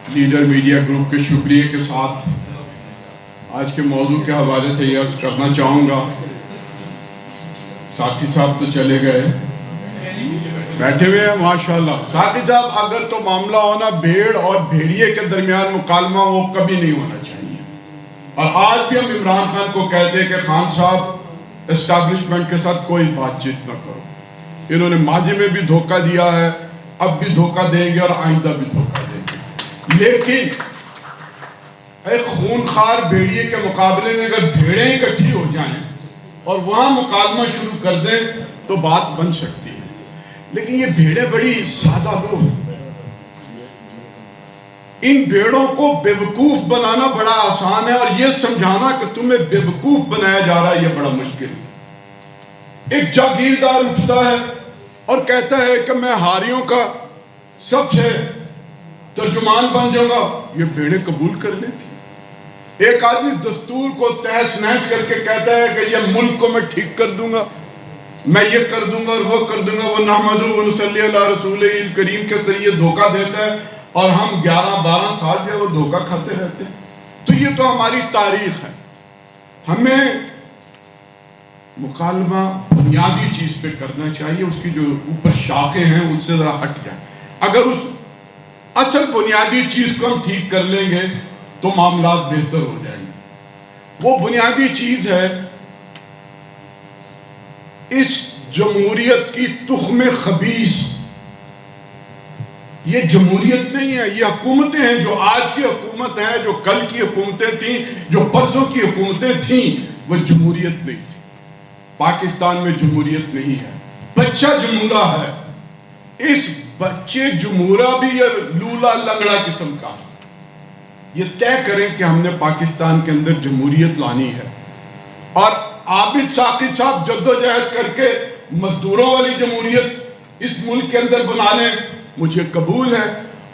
Leader media group کے شکریہ کے ساتھ آج کے موضوع کے حوالے سے یہ عرض کرنا چاہوں گا. ساتھی صاحب تو چلے گئے, بیٹھے ہوئے ہیں ماشاءاللہ. ساتھی صاحب, اگر تو معاملہ ہونا بھیڑ اور بھیڑیے کے درمیان مکالمہ, وہ کبھی نہیں ہونا چاہیے. اور آج بھی ہم عمران خان کو کہتے ہیں کہ خان صاحب اسٹیبلشمنٹ کے ساتھ کوئی بات چیت نہ کرو. انہوں نے ماضی میں بھی دھوکہ دیا ہے, اب بھی دھوکہ دیں گے اور آئندہ بھی دھوکہ دیں گے. لیکن ایک خونخوار بھیڑیے کے مقابلے میں اگر بھیڑیں اکٹھی ہو جائیں اور وہاں مکالمہ شروع کر دیں تو بات بن سکتی ہے. لیکن یہ بھیڑیں بڑی سادہ لوگ ہیں. ان بھیڑوں کو بے وقوف بنانا بڑا آسان ہے, اور یہ سمجھانا کہ تمہیں بے وقوف بنایا جا رہا ہے یہ بڑا مشکل ہے. ایک جاگیردار اٹھتا ہے اور کہتا ہے کہ میں ہاریوں کا سب سے ترجمان بن جاؤں گا. یہ بھیڑیں قبول کر لیتی. ایک آدمی دستور کو تہس نہس کر کے کہتا ہے کہ یہ ملک کو میں ٹھیک کر دوں گا, میں یہ کر دوں گا اور وہ کر دوں گا. وہ نحمدہ و نصلی علی رسولہ الکریم کے ذریعے دھوکہ دیتا ہے, اور ہم 11-12 سال جو وہ دھوکہ کھاتے رہتے ہیں. تو یہ تو ہماری تاریخ ہے. ہمیں مکالمہ بنیادی چیز پہ کرنا چاہیے, اس کی جو اوپر شاخیں ہیں اس سے ذرا ہٹ جائیں. اگر اس اصل بنیادی چیز کو ہم ٹھیک کر لیں گے تو معاملات بہتر ہو جائیں گے. وہ بنیادی چیز ہے اس جمہوریت کی تخم خبیث. یہ جمہوریت نہیں ہے, یہ حکومتیں ہیں. جو آج کی حکومت ہیں, جو کل کی حکومتیں تھیں, جو پرسوں کی حکومتیں تھیں, وہ جمہوریت نہیں تھی. پاکستان میں جمہوریت نہیں ہے, بچہ جمہورہ ہے. اس بچے جمہورہ بھی یہ لولا لنگڑا قسم کا ہے. یہ طے کریں کہ ہم نے پاکستان کے اندر جمہوریت لانی ہے, اور عابد ثاقب صاحب جدوجہد کر کے مزدوروں والی جمہوریت اس ملک کے اندر بنا لیں, مجھے قبول ہے.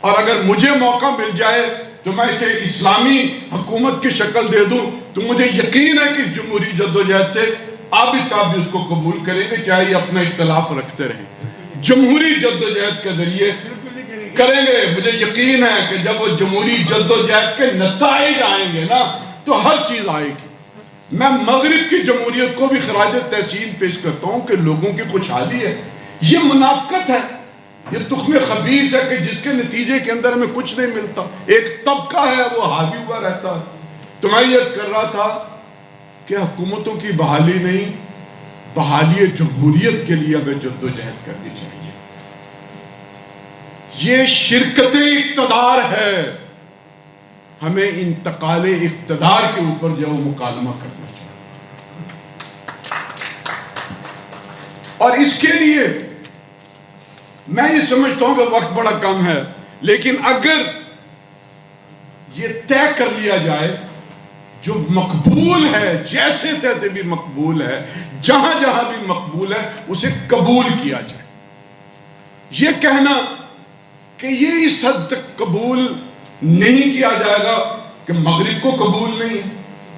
اور اگر مجھے موقع مل جائے تو میں اسے اسلامی حکومت کی شکل دے دوں, تو مجھے یقین ہے کہ اس جمہوری جدوجہد سے عابد صاحب بھی اس کو قبول کریں گے, چاہے یہ اپنا اختلاف رکھتے رہیں. جمہوری جدوجہد کے ذریعے کریں گے. مجھے یقین ہے کہ جب وہ جمہوری جدوجہد کے نتائج آئیں گے نا, تو ہر چیز آئے گی. میں مغرب کی جمہوریت کو بھی خراج تحسین پیش کرتا ہوں کہ لوگوں کی خوشحالی ہے. یہ منافقت ہے, یہ تخم خبیث ہے کہ جس کے نتیجے کے اندر ہمیں کچھ نہیں ملتا. ایک طبقہ ہے وہ حاوی ہوا رہتا ہے. تو میں یہ کر رہا تھا کہ حکومتوں کی بحالی نہیں, بحالی جمہوریت کے لیے ہمیں جدوجہد کرنی چاہیے. یہ شرکت اقتدار ہے, ہمیں انتقال اقتدار کے اوپر جو مکالمہ کرنا چاہیے. اور اس کے لیے میں یہ سمجھتا ہوں کہ وقت بڑا کم ہے, لیکن اگر یہ طے کر لیا جائے جو مقبول ہے, جیسے تیسے بھی مقبول ہے, جہاں جہاں بھی مقبول ہے, اسے قبول کیا جائے. یہ کہنا کہ یہ اس حد تک قبول نہیں کیا جائے گا کہ مغرب کو قبول نہیں ہے,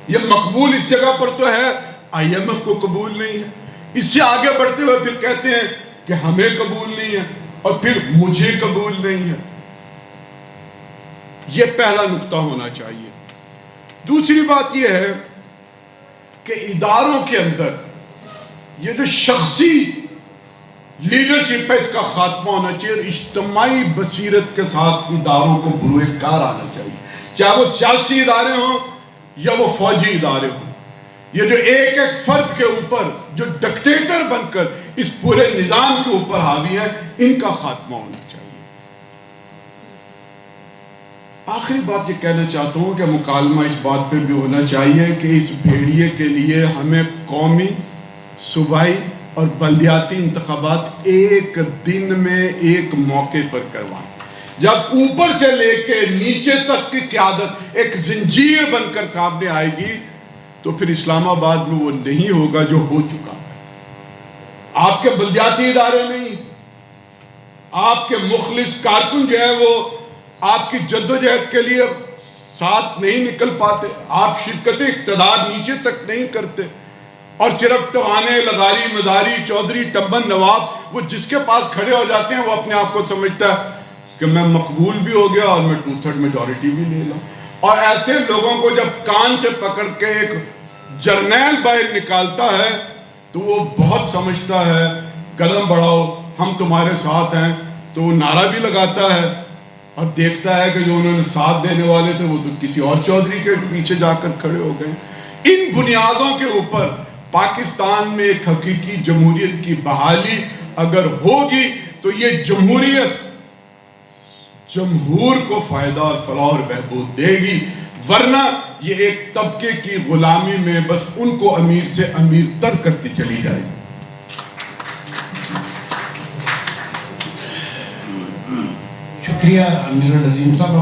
یہ مقبول اس جگہ پر تو ہے, IMF کو قبول نہیں ہے. اس سے آگے بڑھتے ہوئے پھر کہتے ہیں کہ ہمیں قبول نہیں ہے, اور پھر مجھے قبول نہیں ہے. یہ پہلا نقطہ ہونا چاہیے. دوسری بات یہ ہے کہ اداروں کے اندر یہ جو شخصی لیڈرشپ ہے, اس کا خاتمہ ہونا چاہیے. اجتماعی بصیرت کے ساتھ اداروں کو بروئے کار آنا چاہیے, چاہے وہ سیاسی ادارے ہوں یا وہ فوجی ادارے ہوں. یہ جو ایک ایک فرد کے اوپر جو ڈکٹیٹر بن کر اس پورے نظام کے اوپر حاوی ہیں, ان کا خاتمہ ہونا چاہیے. آخری بات یہ کہنا چاہتا ہوں کہ مکالمہ اس بات پہ بھی ہونا چاہیے کہ اس بھیڑیے کے لیے ہمیں قومی, صوبائی اور بلدیاتی انتخابات ایک دن میں ایک موقع پر کروائیں. جب اوپر سے لے کے نیچے تک کی قیادت ایک زنجیر بن کر سامنے آئے گی, تو پھر اسلام آباد میں وہ نہیں ہوگا جو ہو چکا ہے. آپ کے بلدیاتی ادارے نہیں, آپ کے مخلص کارکن جو ہے وہ آپ کی جدوجہد کے لیے ساتھ نہیں نکل پاتے, آپ شرکت اقتدار نیچے تک نہیں کرتے, اور صرف ٹوانے, لغاری, مداری, چودھری, ٹبن, نواب, وہ جس کے پاس کھڑے ہو جاتے ہیں وہ اپنے آپ کو سمجھتا ہے کہ میں مقبول بھی ہو گیا اور میں 2/3 میجورٹی بھی لے لوں. اور ایسے لوگوں کو جب کان سے پکڑ کے ایک جرنیل باہر نکالتا ہے تو وہ بہت سمجھتا ہے قدم بڑھاؤ ہم تمہارے ساتھ ہیں. تو وہ نعرہ بھی لگاتا ہے اور دیکھتا ہے کہ جو انہوں نے ساتھ دینے والے تھے وہ تو کسی اور چودھری کے پیچھے جا کر کھڑے ہو گئے. ان بنیادوں کے اوپر پاکستان میں ایک حقیقی جمہوریت کی بحالی اگر ہوگی تو یہ جمہوریت جمہور کو فائدہ اور فلاح اور بہبود دے گی، ورنہ یہ ایک طبقے کی غلامی میں بس ان کو امیر سے امیر تر کرتی چلی جائے گی. شکریہ امیر العظیم صاحب.